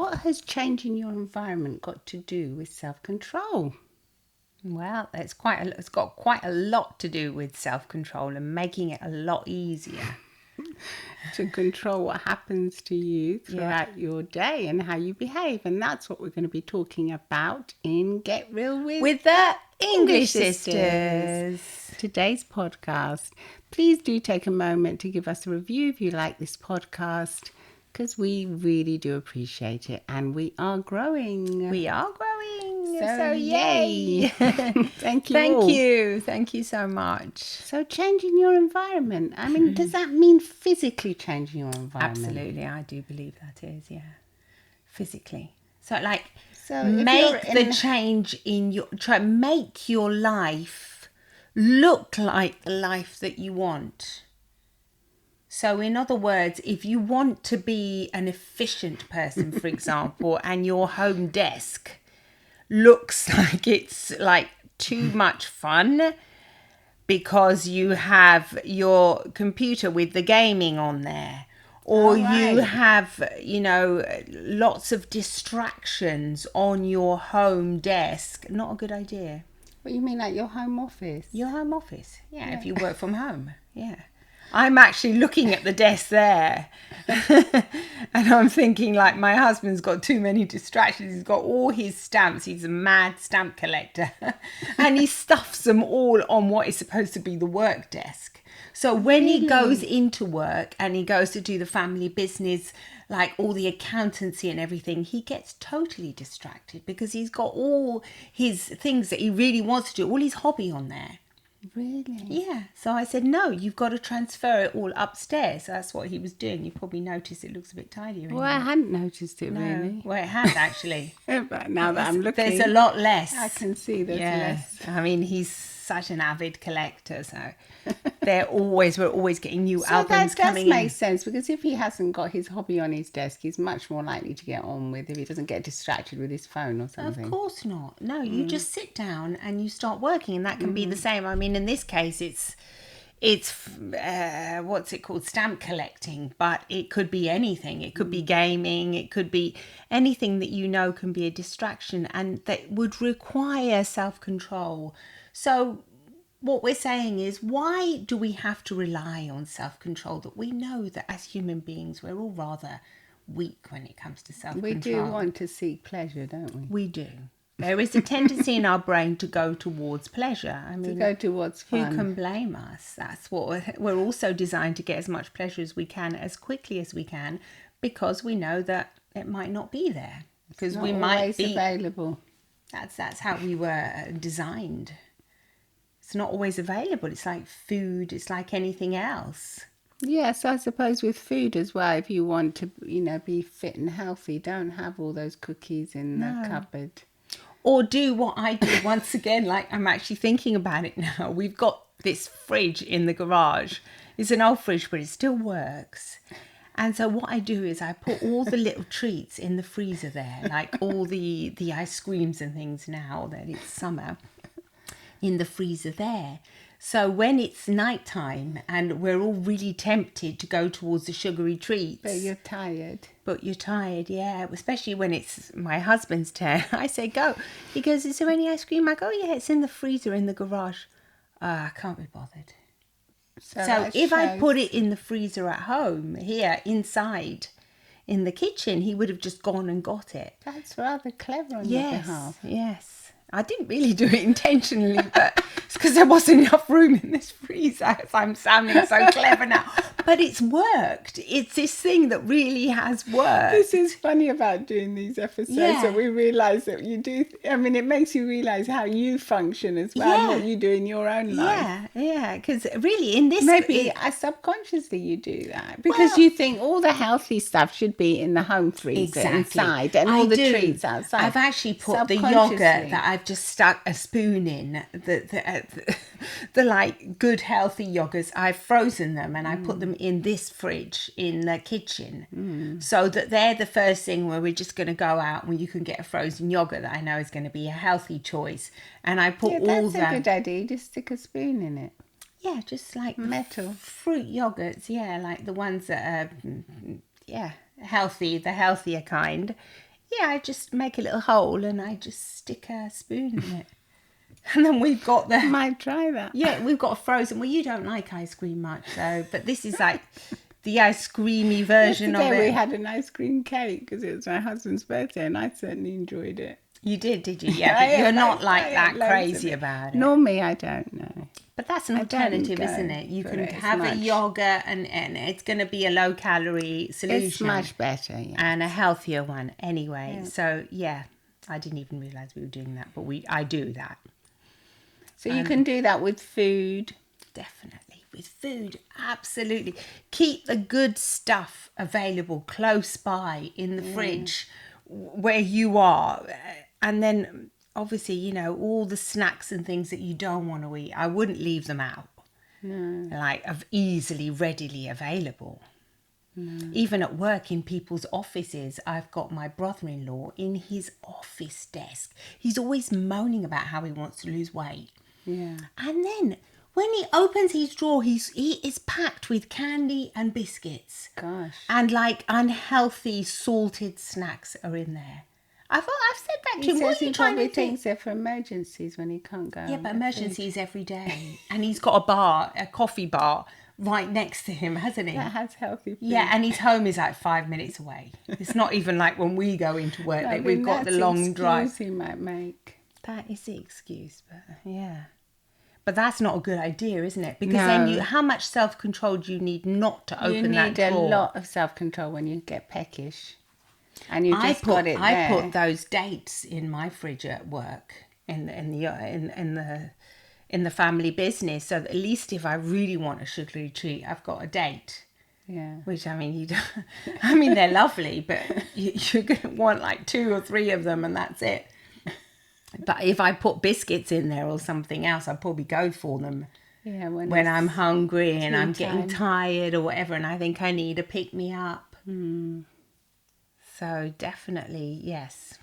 what has changing your environment got to do with self-control? Well, it's got quite a lot to do with self-control and making it a lot easier. To control what happens to you throughout your day and how you behave. And that's what we're going to be talking about in Get Real with the English Sisters. Today's podcast. Please do take a moment to give us a review if you like this podcast, because we really do appreciate it, and we are growing. We are growing. So yay. Thank you. Thank you so much. So changing your environment, I mean, does that mean physically changing your environment? Absolutely, I do believe that is, yeah. Physically. So make the change in make your life look like the life that you want. So in other words, if you want to be an efficient person, for example, and your home desk looks like it's like too much fun because you have your computer with the gaming on there, or you have, lots of distractions on your home desk, not a good idea. What you mean, like your home office? Your home office, yeah. If you work from home, yeah. I'm actually looking at the desk there and I'm thinking, like, my husband's got too many distractions. He's got all his stamps. He's a mad stamp collector and he stuffs them all on what is supposed to be the work desk. So when he goes into work and he goes to do the family business, like all the accountancy and everything, he gets totally distracted because he's got all his things that he really wants to do, all his hobby on there. Really? Yeah. So I said, no, you've got to transfer it all upstairs. So that's what he was doing. You probably noticed it looks a bit tidier. Well, I hadn't noticed it really. Well, it has actually. But now that I'm looking, there's a lot less. I can see there's less. I mean, he's such an avid collector, so we're always getting new albums coming in. That does make sense, because if he hasn't got his hobby on his desk, he's much more likely to get on with if he doesn't get distracted with his phone or something. Of course not. No, you just sit down and you start working, and that can be the same. I mean, in this case, it's what's it called, stamp collecting, but it could be anything. It could be gaming, it could be anything that can be a distraction and that would require self-control. So what we're saying is, why do we have to rely on self-control that we know that as human beings we're all rather weak when it comes to self-control? We do want to seek pleasure, don't we? We do. There is a tendency in our brain to go towards pleasure. I mean, to go towards fun. Who can blame us? That's what we're also designed to get, as much pleasure as we can, as quickly as we can, because we know that it might not be there. Because we might be available. That's how we were designed. It's not always available. It's like food. It's like anything else. Yes, I suppose with food as well, if you want to, be fit and healthy, don't have all those cookies in the cupboard. Or do what I do once again, like I'm actually thinking about it now. We've got this fridge in the garage. It's an old fridge, but it still works. And so what I do is I put all the little treats in the freezer there, like all the ice creams and things now that it's summer, in the freezer there. So when it's nighttime and we're all really tempted to go towards the sugary treats. But you're tired. Yeah. Especially when it's my husband's turn. I say, go. He goes, is there any ice cream? I go, oh, yeah, it's in the freezer in the garage. I can't be bothered. So if I put it in the freezer at home, here, inside, in the kitchen, he would have just gone and got it. That's rather clever on your behalf. Yes. I didn't really do it intentionally, but it's because there wasn't enough room in this freezer. So I'm sounding so clever now. But it's worked. It's this thing that really has worked. This is funny about doing these episodes, that we realise that you do. I mean, it makes you realise how you function as well, and what you do in your own life. Yeah, because really in this... Maybe subconsciously you do that, because you think all the healthy stuff should be in the home freezer inside, and all the treats outside. I've actually put the yoghurt that I've just stuck a spoon in, the like good healthy yogurts, I've frozen them and I put them in this fridge in the kitchen, so that they're the first thing where we're just going to go out and you can get a frozen yogurt that I know is going to be a healthy choice. And I put all that's a good idea. Just stick a spoon in it. Yeah, just like metal fruit yogurts, like the ones that are healthy, the healthier kind, Yeah, I just make a little hole and I just stick a spoon in it. And then we've got the... Might try that. Yeah, we've got a frozen... Well, you don't like ice cream much, so... But this is like the ice creamy version of it. Yesterday we had an ice cream cake because it was my husband's birthday and I certainly enjoyed it. You did you? Yeah, but you're not like that crazy about it. Normally I don't know. But that's an alternative, isn't it? You can have a yogurt and it's going to be a low-calorie solution. It's much better, yeah. And a healthier one anyway. Yeah. So, yeah, I didn't even realise we were doing that, but I do that. So you can do that with food. Definitely. With food, absolutely. Keep the good stuff available close by in the fridge where you are. And then, obviously, you know, all the snacks and things that you don't want to eat, I wouldn't leave them out. No. Like, easily, readily available. No. Even at work in people's offices, I've got my brother-in-law in his office desk. He's always moaning about how he wants to lose weight. Yeah. And then when he opens his drawer, he is packed with candy and biscuits. Gosh. And like unhealthy salted snacks are in there. I've said that to him. What are you trying to think? He takes it for emergencies when he can't go. Yeah, but emergencies every day. And he's got a coffee bar right next to him, hasn't he? That has healthy food. Yeah, and his home is like 5 minutes away. It's not even like when we go into work that we've got the long drive. He might make. That is the excuse, but yeah. But that's not a good idea, isn't it? Because then how much self-control do you need not to open that drawer? You need a lot of self-control when you get peckish. And you just got it there. I put those dates in my fridge at work in the family business, so that at least if I really want a sugary treat, I've got a date. Yeah. Which I mean, I mean they're lovely, but you're going to want like 2 or 3 of them, and that's it. But if I put biscuits in there or something else, I'd probably go for them. Yeah. When I'm hungry and I'm getting tired or whatever, and I think I need a pick me up. So definitely, yes.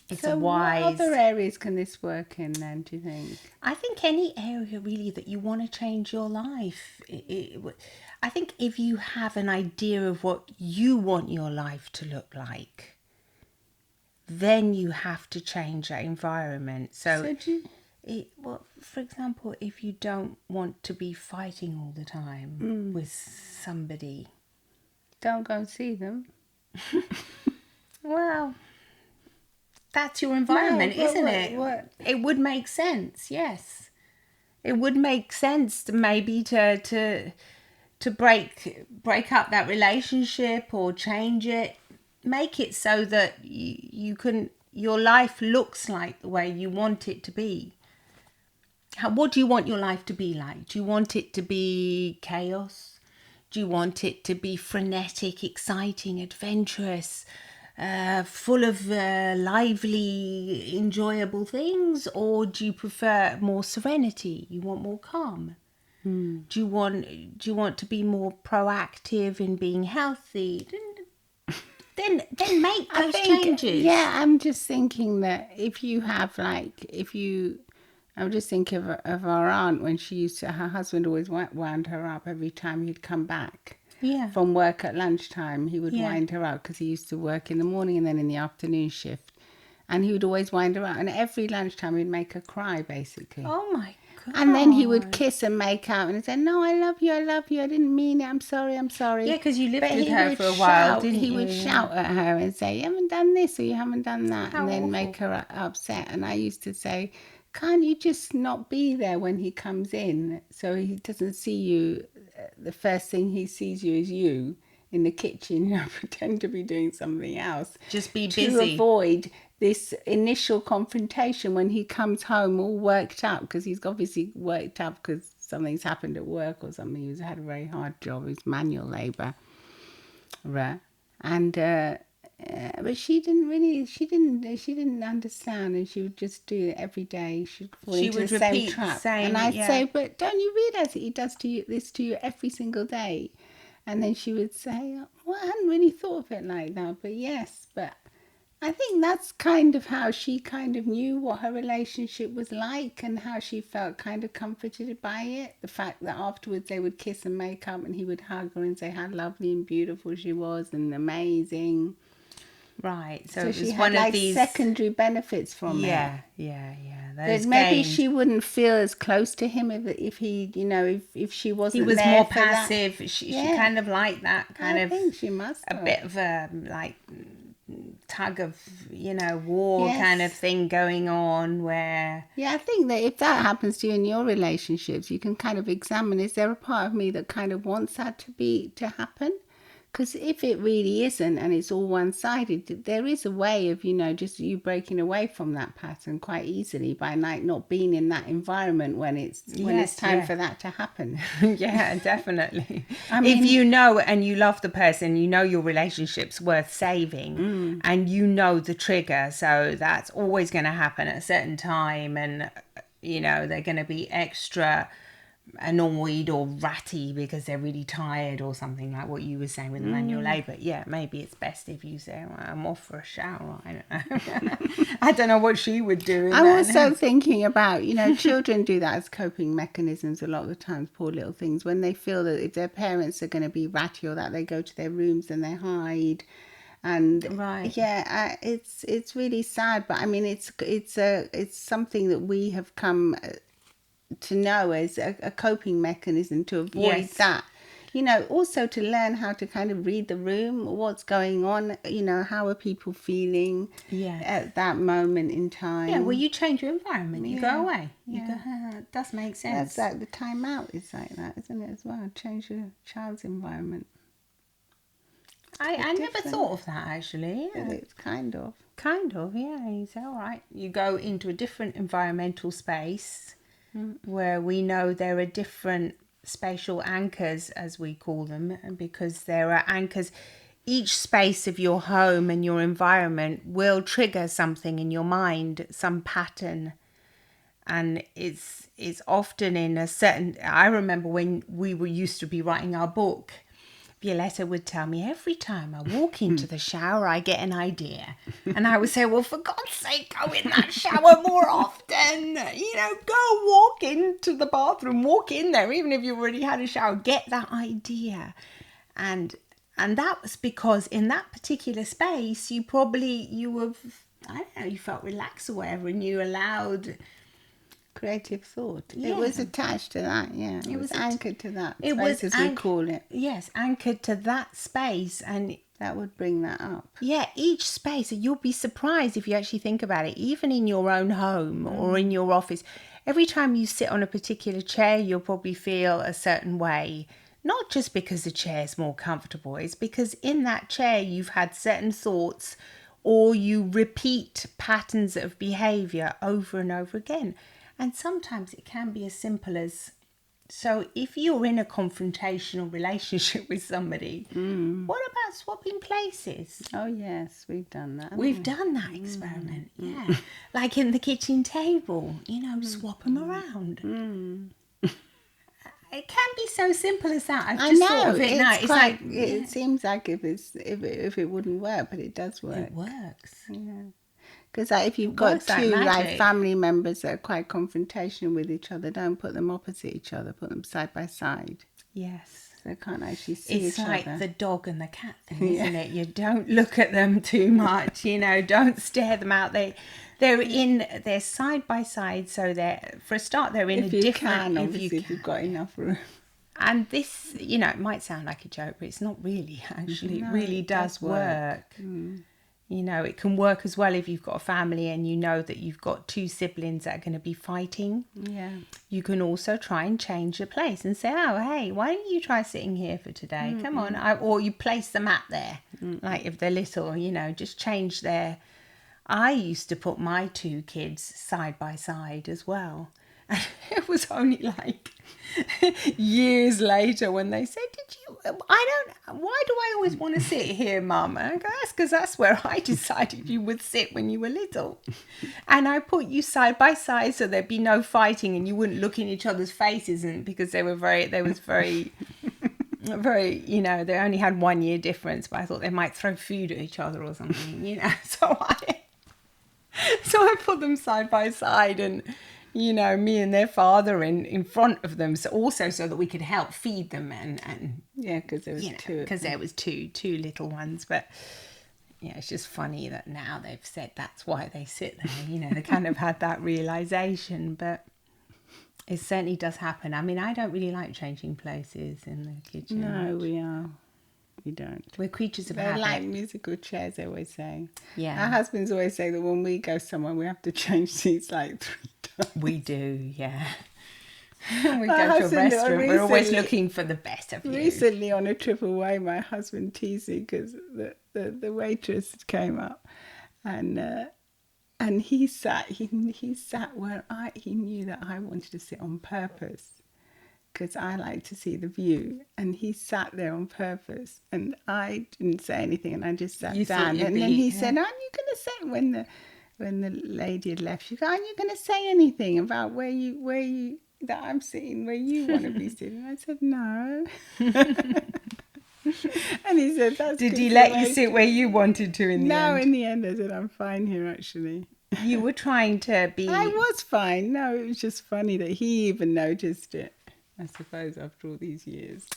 It's a wise... what other areas can this work in then, do you think? I think any area really that you want to change your life. I think if you have an idea of what you want your life to look like, then you have to change that environment. So for example, if you don't want to be fighting all the time with somebody... Don't go and see them. Well, that's your environment, isn't it? It would make sense, yes. It would make sense to maybe to break up that relationship or change it. Make it so that your life looks like the way you want it to be. What do you want your life to be like? Do you want it to be chaos? Do you want it to be frenetic, exciting, adventurous, full of lively, enjoyable things? Or do you prefer more serenity? You want more calm? Do you want to be more proactive in being healthy? Then make those changes. Yeah, I'm just thinking that I'm just thinking of our aunt when her husband always wound her up every time he'd come back from work at lunchtime. He would wind her up because he used to work in the morning and then in the afternoon shift. And he would always wind her up. And every lunchtime he'd make her cry, basically. Oh, my God. And then he would kiss and make out and he'd say, no, I love you, I didn't mean it, I'm sorry. Yeah, because you lived with her for a while, didn't you? He would shout at her and say, you haven't done this or you haven't done that. And then make her upset. And I used to say, can't you just not be there when he comes in so he doesn't see you? The first thing he sees you is you in the kitchen, pretend to be doing something else. Just be busy. To avoid this initial confrontation when he comes home all worked up, because he's obviously worked up because something's happened at work or something. He's had a very hard job. He's manual labour. Right. And... but she didn't understand, and she would just do it every day. She'd fall into the same trap. And I'd say, but don't you realise that he does this to you every single day? And then she would say, well, I hadn't really thought of it like that, but yes. But I think that's kind of how she kind of knew what her relationship was like and how she felt kind of comforted by it. The fact that afterwards they would kiss and make up and he would hug her and say how lovely and beautiful she was and amazing. Right. So So it she was had one of like these. secondary benefits from it. Yeah. That Those maybe gains. she wouldn't feel as close to him if he, if she He wasn't was there more for that. passive. She Yeah, kind of liked that kind I of think she must a have. bit of a like tug of war kind of Yes. thing going on where Yeah, I think that if that happens to you in your relationships, you can kind of examine, is there a part of me that kind of wants that to happen? Because if it really isn't and it's all one-sided, there is a way of, just you breaking away from that pattern quite easily by like not being in that environment when it's yes, time yeah. for that to happen. Yeah, definitely. I If mean, you know and you love the person, you know your relationship's worth saving and you know the trigger, so that's always going to happen at a certain time, and they're going to be extra annoyed or ratty because they're really tired or something, like what you were saying with the manual labour. Yeah, maybe it's best if you say, well, I'm off for a shower. I don't know. I don't know what she would do in I'm that. also thinking about, children do that as coping mechanisms a lot of the times, poor little things, when they feel that if their parents are going to be ratty or that, they go to their rooms and they hide. And Right. yeah, it's really sad, but I mean, it's something that we have come to know as a coping mechanism to avoid Yes. that. Also to learn how to kind of read the room, what's going on, how are people feeling Yes. at that moment in time. Yeah, well, you change your environment. You go Yeah, away. You yeah. go, it does make sense. That's like the time out is like that, isn't it, as well? Change your child's environment. I never Different. thought of that, actually. Yeah. It's kind of. Kind of, yeah. You say, all right, you go into a different environmental space where we know there are different spatial anchors, as we call them, because there are anchors. Each space of your home and your environment will trigger something in your mind, some pattern. And it's often in a certain. I remember when we were used to be writing our book, Violetta would tell me, every time I walk into the shower, I get an idea. And I would say, well, for God's sake, go in that shower more often. Go walk into the bathroom, walk in there, even if you already had a shower, get that idea. And that was because in that particular space, you felt relaxed or whatever, and you allowed Creative thought. Yeah. It was attached to that, yeah. It was anchored to that space, as we call it. Yes, anchored to that space, and that would bring that up. Yeah, each space, you'll be surprised if you actually think about it, even in your own home or in your office. Every time you sit on a particular chair, you'll probably feel a certain way. Not just because the chair's more comfortable, it's because in that chair you've had certain thoughts or you repeat patterns of behaviour over and over again. And sometimes it can be as simple as, so if you're in a confrontational relationship with somebody, what about swapping places? Oh, yes, we've done that. We've done that experiment, yeah. Like in the kitchen table, swap them around. It can be so simple as that. I've just thought of it now. It's like it seems like if it wouldn't work, but it does work. It works. Yeah. Because if you've got two like family members that are quite confrontational with each other, don't put them opposite each other. Put them side by side. Yes. So they can't actually see each other. It's like the dog and the cat thing, isn't it? You don't look at them too much. Don't stare them out. They're side by side. So for a start, they're in if a you different. Can, obviously, if you've got enough room. And this, it might sound like a joke, but it's not really. Actually, it really does work. It can work as well if you've got a family and you know that you've got two siblings that are going to be fighting. Yeah. You can also try and change your place and say, oh, hey, why don't you try sitting here for today? Come on. Or you place the mat there. Like if they're little, just change their... I used to put my two kids side by side as well. And it was only like years later when they said, why do I always want to sit here, Mum? And I go, that's because that's where I decided you would sit when you were little. And I put you side by side so there'd be no fighting and you wouldn't look in each other's faces, and because they was very, very, they only had 1 year difference, but I thought they might throw food at each other or something, So I put them side by side, and me and their father in front of them, so also so that we could help feed them and yeah, because there was two. Because there was two little ones, but Yeah, it's just funny that now they've said that's why they sit there. You know, they kind of had that realization, but it certainly does happen. I mean, I don't really like changing places in the kitchen. No, we don't. We're creatures of They're habit. like musical chairs, they always say. Yeah. Our husbands always say that when we go somewhere, we have to change seats like 3 times. We do, yeah. We My go to a husband restaurant, we're always recently- looking for the best of you. Recently, on a trip away, my husband teased me because the waitress came up, and he sat where he knew that I wanted to sit on purpose, because I like to see the view, and he sat there on purpose, and I didn't say anything, and I just sat You thought down, you'd and then be- he said, "Aren't you going to say when the lady had left? She goes, aren't you going to say anything about where you that I'm sitting where you want to be sitting?" I said, "No." And he said, "That's Did good he to let you wait." sit where you wanted to in the No, end? in the end, I said, "I'm fine here, actually." You were trying to be... I was fine. No, it was just funny that he even noticed it, I suppose, after all these years.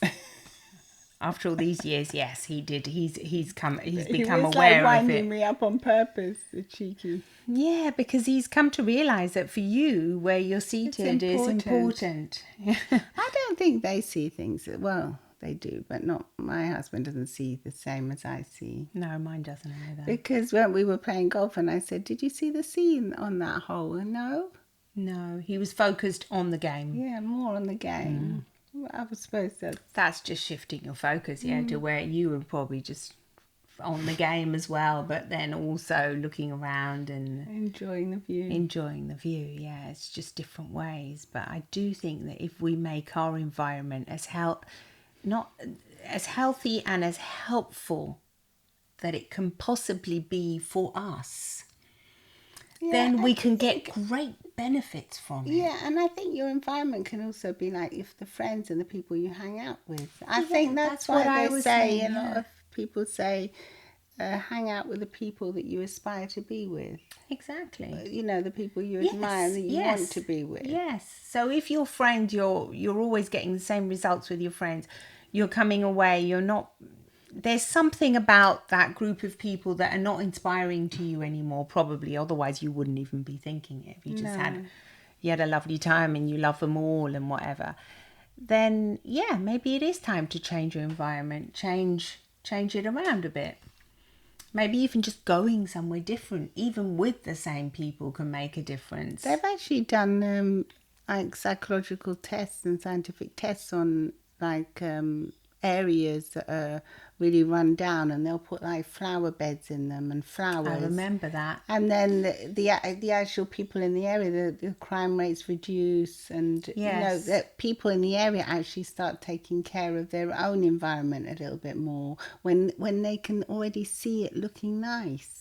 After all these years, yes, he did. He's He become was aware like of winding it. me up on purpose, the cheeky. Yeah, because he's come to realise that for you, where you're seated is important. important. I don't think they see things, well, they do, but not, my husband doesn't see the same as I see. No, mine doesn't either. Because when we were playing golf and I said, "Did you see the scene on that hole?" And no. No, he was focused on the game. Yeah, more on the game. I was supposed to. That's just shifting your focus, yeah, to where you were probably just on the game as well, but then also looking around and Enjoying the view. enjoying the view. Yeah, it's just different ways. But I do think that if we make our environment not as healthy and as helpful that it can possibly be for us, then we can get great benefits from it. Yeah, and I think your environment can also be like if the friends and the people you hang out with. I think that's what I why they was say, saying, a lot yeah. of people say, hang out with the people that you aspire to be with. Exactly. You know, the people you admire and that you want to be with. Yes. So if your friend, you're always getting the same results with your friends, you're coming away, you're not... There's something about that group of people that are not inspiring to you anymore, probably. Otherwise, you wouldn't even be thinking it. If you just you had a lovely time and you love them all and whatever, then yeah, maybe it is time to change your environment, change it around a bit. Maybe even just going somewhere different, even with the same people, can make a difference. They've actually done like psychological tests and scientific tests on like areas that are really run down, and they'll put like flower beds in them and flowers. I remember that. And then the actual people in the area, the crime rates reduce, and you know Yes. that people in the area actually start taking care of their own environment a little bit more when they can already see it looking nice.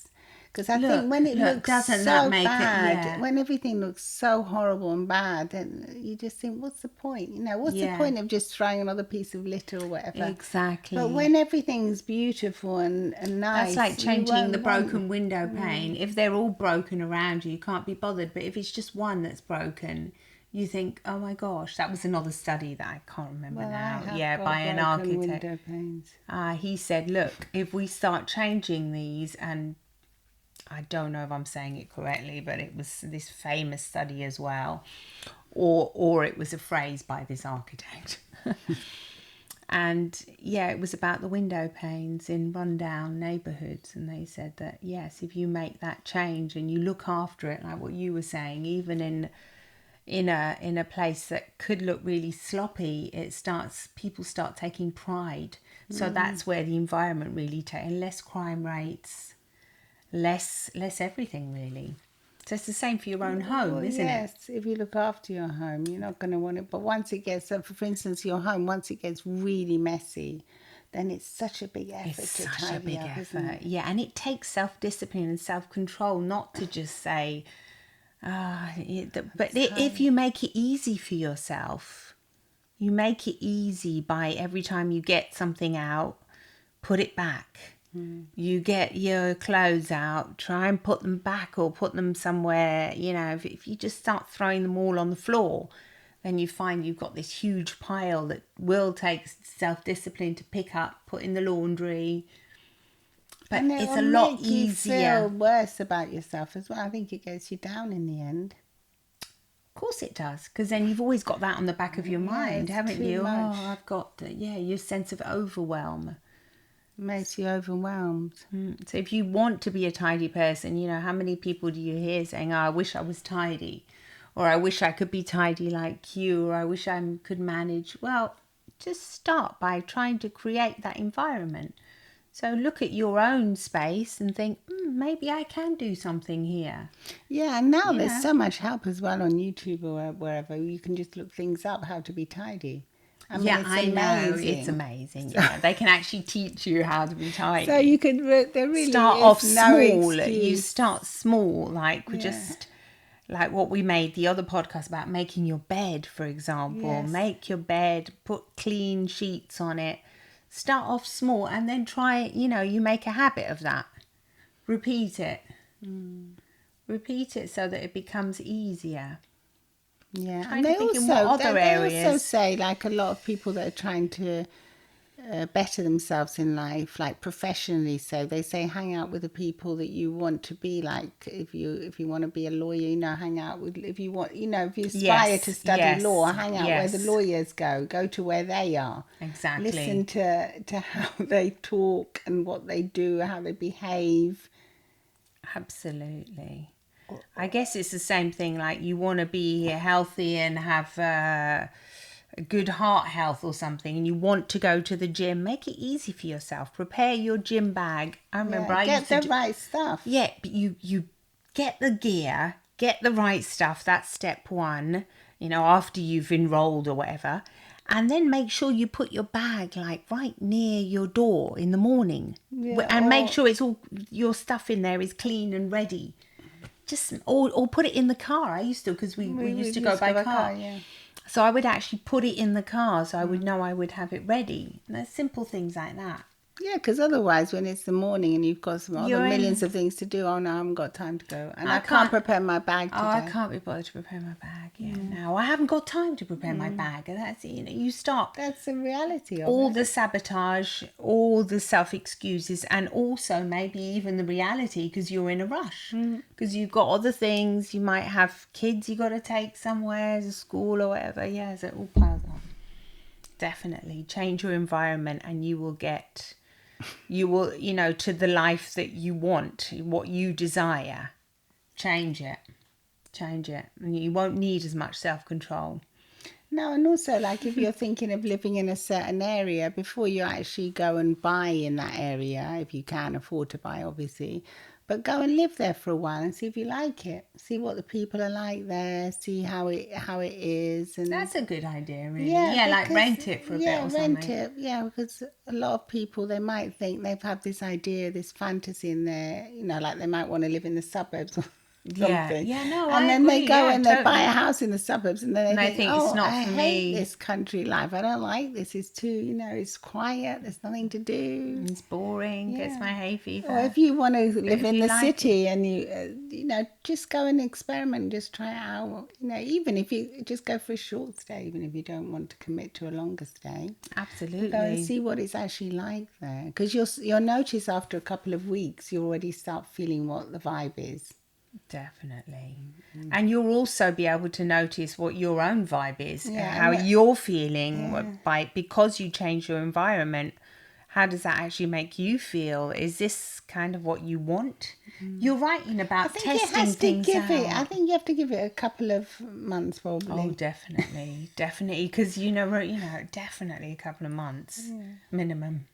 Because I think when it looks doesn't so that make it- bad, yeah. when everything looks so horrible and bad, then you just think, what's the point? You know, what's the Yeah. point of just throwing another piece of litter or whatever? Exactly. But when everything's beautiful and nice, That's like you changing the won't want- broken window pane. If they're all broken around you, you can't be bothered. But if it's just one that's broken, you think, oh my gosh, that was another study that I can't remember Well, now. I have Yeah, got by an broken architect. window panes. He said, look, if we start changing these, and I don't know if I'm saying it correctly, but it was this famous study as well, or it was a phrase by this architect. And yeah, it was about the window panes in rundown neighbourhoods, and they said that yes, if you make that change and you look after it, like what you were saying, even in a place that could look really sloppy, people start taking pride. So that's where the environment really less crime rates, less everything really. So it's the same for your own home, Well, isn't it? yes, if you look after your home, you're not going to want it. But once it gets, for instance, your home, once it gets really messy, then it's such a big effort It's to such a tidy big up, isn't effort. it? Yeah, and it takes self-discipline and self-control, not to just say, if you make it easy for yourself, you make it easy by every time you get something out, put it back. You get your clothes out, try and put them back or put them somewhere. You know, if you just start throwing them all on the floor, then you find you've got this huge pile that will take self-discipline to pick up, put in the laundry. But And it's it'll a lot make you feel easier. worse about yourself as well. I think it gets you down in the end. Of course it does, because then you've always got that on the back of your Yeah, mind, it's haven't too you? much. Oh, I've got your sense of overwhelm. Makes you overwhelmed. So if you want to be a tidy person, how many people do you hear saying, "Oh, I wish I was tidy," or "I wish I could be tidy like you," or "I wish I could manage." Well, just start by trying to create that environment. So look at your own space and think, maybe I can do something here. Yeah, and now You there's know. so much help as well on YouTube or wherever. You can just look things up how to be tidy. I mean, Yeah, it's I know. It's amazing. amazing. Yeah, they can actually teach you how to be So you tidy. could, there really Start off is no small. You excuse. start small, like Yeah. just like what we made the other podcast about making your bed, for example. Yes. Make your bed, put clean sheets on it. Start off small and then try, you make a habit of that. Repeat it. Repeat it so that it becomes easier. Yeah, Trying and to they think in what also other they also areas. say, like, a lot of people that are trying to better themselves in life, like professionally. So they say hang out with the people that you want to be like. If you want to be a lawyer, hang out with. If you want, if you aspire to Yes, study yes, law, hang out where the yes. lawyers go. Go to where they are. Listen Exactly. to how they talk and what they do, how they behave. Absolutely. I guess it's the same thing. Like you want to be healthy and have a good heart health or something, and you want to go to the gym. Make it easy for yourself. Prepare your gym bag. I remember Yeah, I get used to the do. right stuff. Yeah, but you get the gear, get the right stuff. That's step one. After you've enrolled or whatever. And then make sure you put your bag like right near your door in the morning. Yeah, And make or sure it's all your stuff in there is clean and ready. Just or put it in the car. I used to, because we we used to go used to by have a car. car. Yeah. So I would actually put it in the car so I would know I would have it ready. And there's simple things like that. Yeah, because otherwise, when it's the morning and you've got some other You're millions in. of things to do, oh no, I haven't got time to go, and I I can't can't. prepare my bag Oh, I today. can't be bothered to prepare my bag. Yeah, now I haven't got time to prepare my bag. And that's it. You start That's the reality of all it. the sabotage, all the self excuses, and also maybe even the reality because you're in a rush. Because you've got other things. You might have kids you got to take somewhere to school or whatever. Yeah, so it all piles up. Definitely change your environment and you will, to the life that you want, what you desire. Change it. And you won't need as much self-control. No, and also, like, if you're thinking of living in a certain area, before you actually go and buy in that area, if you can afford to buy, obviously, but go and live there for a while and see if you like it. See what the people are like there. See how it is, and That's a good idea, really. yeah, Yeah, like because rent it for a bit or rent something. it. Yeah, because a lot of people, they might think they've had this idea, this fantasy in there. Like they might want to live in the suburbs or Yeah, something, yeah, no, I and then they agree. go Yeah, and they buy a totally. house in the suburbs, and then they And I think, think it's oh, not I for hate me. this country life. I don't like this. It's too, it's quiet. There's nothing to do. It's boring. Gets Yeah. my hay Or fever. if you want to But live if in you the like it, city and just go and experiment, just try it out. Even if you just go for a short stay, even if you don't want to commit to a longer stay, go and absolutely. see what it's actually like there. Because you'll notice after a couple of weeks, you already start feeling what the vibe is. Definitely. And you'll also be able to notice what your own vibe is, Yeah, how and you're feeling yeah. because you change your environment. How does that actually make you feel? Is this kind of what you want? You're writing I about think it testing has to things give it. I out. think you have to give it a couple of months, probably. Oh, definitely, definitely, because definitely a couple of months minimum.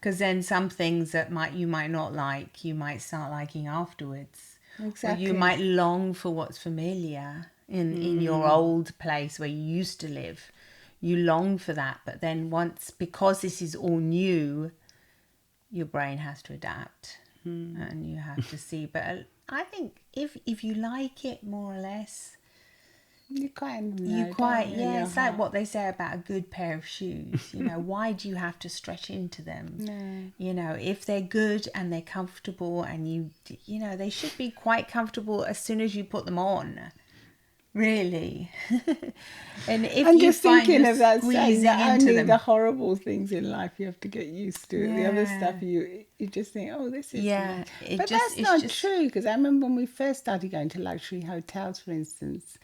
Because then some things that you might not like, you might start liking afterwards. Or you Exactly. might long for what's familiar in your old place where you used to live. You long for that, but then because this is all new, your brain has to adapt and you have to see. But I think if you like it more or less, You kind of you know, quite, don't you, in yeah, your it's like heart? what they say about a good pair of shoes. Why do you have to stretch into them? No. If they're good and they're comfortable and they should be quite comfortable as soon as you put them on. Really. And if I'm you just find thinking you're of that saying squeezing that into only them. the horrible things in life you have to get used to. The other Yeah. stuff you just think, oh, this is Yeah, nice. But that's it's not just true, because I remember when we first started going to luxury hotels, for instance,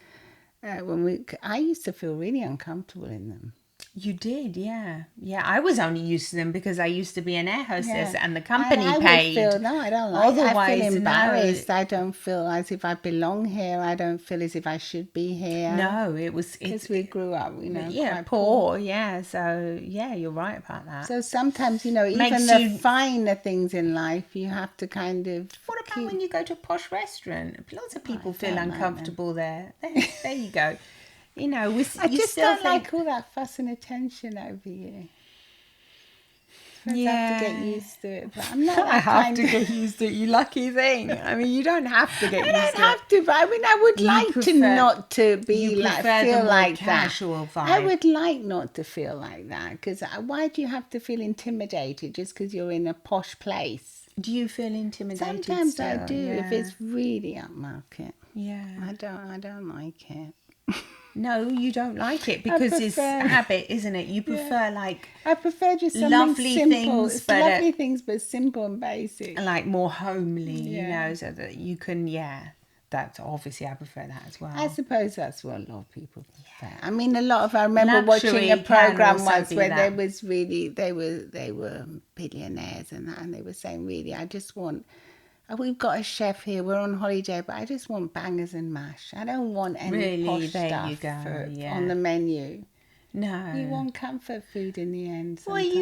I used to feel really uncomfortable in them. you did, yeah. Yeah, I was only used to them because I used to be an air hostess Yeah. and the And company I would paid. feel, no, I don't like I feel Otherwise, no. embarrassed. I don't feel as if I belong here. I don't feel as if I should be here. No, Because we grew up, yeah, quite poor. poor, yeah. So, yeah, you're right about that. So sometimes, even Makes the you. finer things in life, you have to kind of What about keep. when you go to a posh restaurant? Lots of people feel don't like them. uncomfortable there. There you go. I You just still don't think, like all that fuss and attention over you. I suppose I have to get yeah. used to it, but I'm not I that have kind to of. get used to it. You lucky thing. I mean, you don't have to get I used don't to it. have to, but I mean, I would You like to prefer not to you be like prefer the feel more like casual that. I vibe. would like not to feel like that, because why do you have to feel intimidated just because you're in a posh place? Do you feel intimidated Sometimes I still? do if Yeah. it's really upmarket. Yeah. I don't like it. No, you don't like it I because it's prefer, habit, isn't it? You yeah. prefer like I prefer just something lovely simple. things, It's but lovely things, but simple and basic. like more homely, Yeah. so that you can, yeah. That's obviously I prefer that as well. I suppose that's what a lot of people prefer. I mean, I remember watching Luxury a can program also once be where that. they were billionaires and that, and they were saying, really, I just want. We've got a chef here. We're on holiday, but I just want bangers and mash. I don't want any Really, posh there you stuff go. on Yeah. the menu. No. You want comfort food in the end. Well, Sometimes.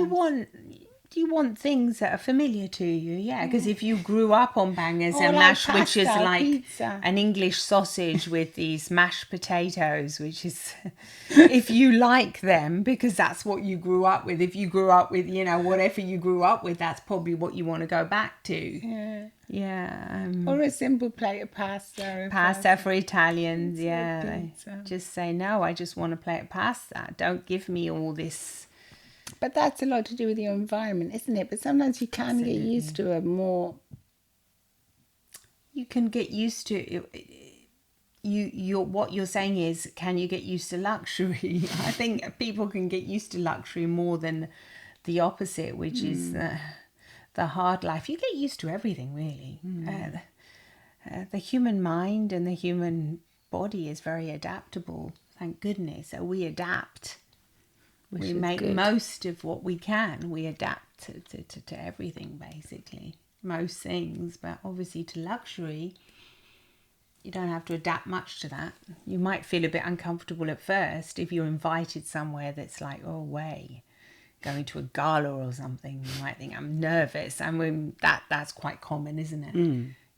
you want things that are familiar to you, yeah. Because if you grew up on bangers Or and like mash, which is pasta, like pizza. an English sausage with these mashed potatoes, which is, if you like them, because that's what you grew up with. If you grew up with, whatever you grew up with, that's probably what you want to go back to. Yeah. Yeah. Or a simple plate of pasta. Pasta for Italians, yeah. They pizza. just say, no, I just want a plate of pasta. Don't give me all this. But that's a lot to do with your environment, isn't it? But sometimes you can get used to a more. You can get used to what you're saying is, can you get used to luxury? I think people can get used to luxury more than the opposite, which is the hard life. You get used to everything, really. The human mind and the human body is very adaptable, thank goodness. So we adapt. We make most of what we can. We adapt to everything, basically. Most things. But obviously to luxury, you don't have to adapt much to that. You might feel a bit uncomfortable at first if you're invited somewhere that's like, oh, way. Going to a gala or something, you might think, I'm nervous. I mean, that's quite common, isn't it?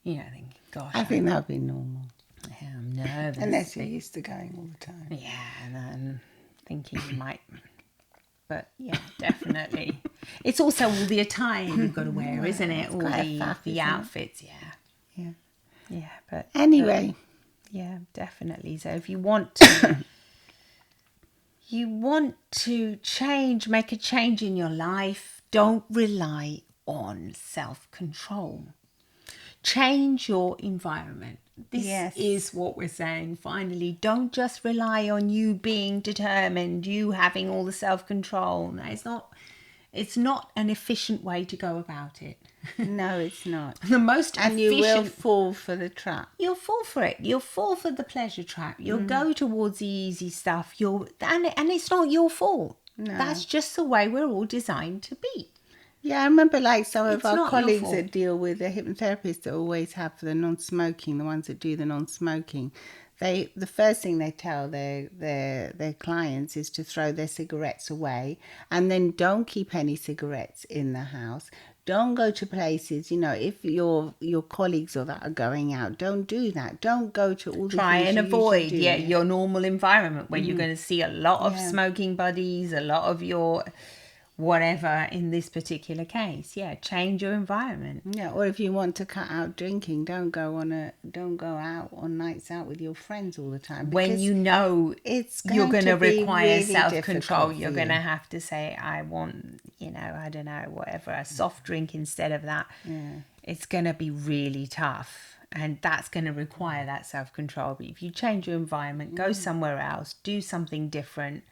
Think, gosh. I think that would be normal. Yeah, I'm nervous. Unless you're used to going all the time. Yeah, and then thinking you might... But yeah, definitely. It's also all the attire you've got to wear, isn't it? All the outfits, Yeah. Yeah, but anyway. Yeah, definitely. So if you want to change, make a change in your life, don't rely on self-control. Change your environment. This is what we're saying. Finally, don't just rely on you being determined, you having all the self-control. No, it's not an efficient way to go about it. No, it's not. The most and efficient... you will fall for the trap. You'll fall for it. You'll fall for the pleasure trap. You'll go towards the easy stuff. And it's not your fault. No. That's just the way we're all designed to be. Yeah, I remember some of our colleagues that deal with the hypnotherapists that always have for the non-smoking, the ones that do the non-smoking. The first thing they tell their clients is to throw their cigarettes away, and then don't keep any cigarettes in the house. Don't go to places, if your colleagues or that are going out, don't do that. Don't go to all the Try things and you avoid do. your normal environment where you're going to see a lot of smoking buddies, a lot of your whatever in this particular case. Yeah, change your environment. Yeah, or if you want to cut out drinking, don't go out on nights out with your friends all the time. When you know you're going to require really self-control, you're going to have to say, I want, I don't know, whatever, a soft drink instead of that. Yeah. it's going to be really tough, and that's going to require that self-control. But if you change your environment, go somewhere else, do something different,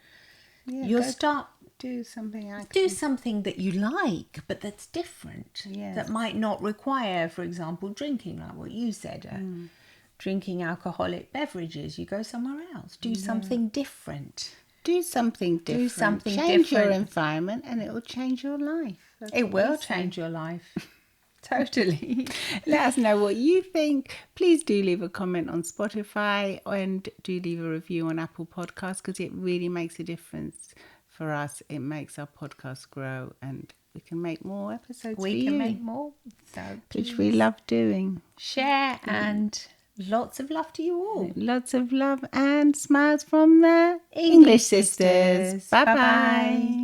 you'll start do something do something that you like, but that's different. Yes. That might not require, for example, drinking, like what you said, drinking alcoholic beverages. You go somewhere else, do something different. Do something different. Do something change your different. environment, and it will change your life. That's It what will we say. change your life. Totally. Let us know what you think. Please do leave a comment on Spotify and do leave a review on Apple Podcasts, because it really makes a difference for us. It makes our podcast grow, and we can make more episodes We for can you, make more. So which we love doing. share, and lots of love to you all. Lots of love and smiles from the English English sisters. sisters. Bye Bye-bye. bye.